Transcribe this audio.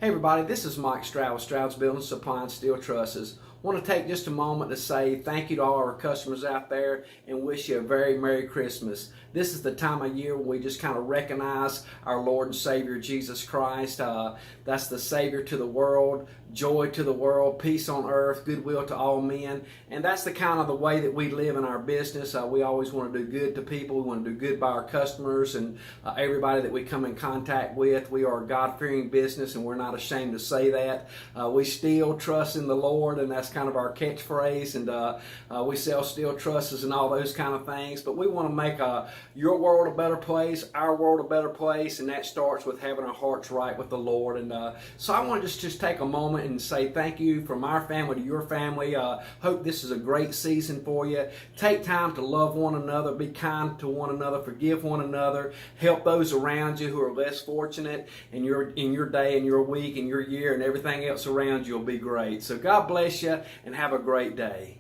Hey everybody, this is Mike Stroud with STROUDS Building Supply and Steel Trusses. I want to take just a moment to say thank you to all our customers out there and wish you a very Merry Christmas. This is the time of year when we just kind of recognize our Lord and Savior Jesus Christ. That's the Savior to the world, joy to the world, peace on earth, goodwill to all men. And that's the kind of the way that we live in our business. We always want to do good to people. We want to do good by our customers and everybody that we come in contact with. We are a God-fearing business and we're not ashamed to say that. We still trust in the Lord, and that's kind of our catchphrase, and we sell steel trusses and all those kind of things. But we want to make your world a better place, our world a better place, and that starts with having our hearts right with the Lord. And so I want to just take a moment and say thank you from our family to your family. Hope this is a great season for you. Take time to love one another, be kind to one another, forgive one another, help those around you who are less fortunate, and in your day and your week and your year and everything else around you will be great. So God bless you and have a great day.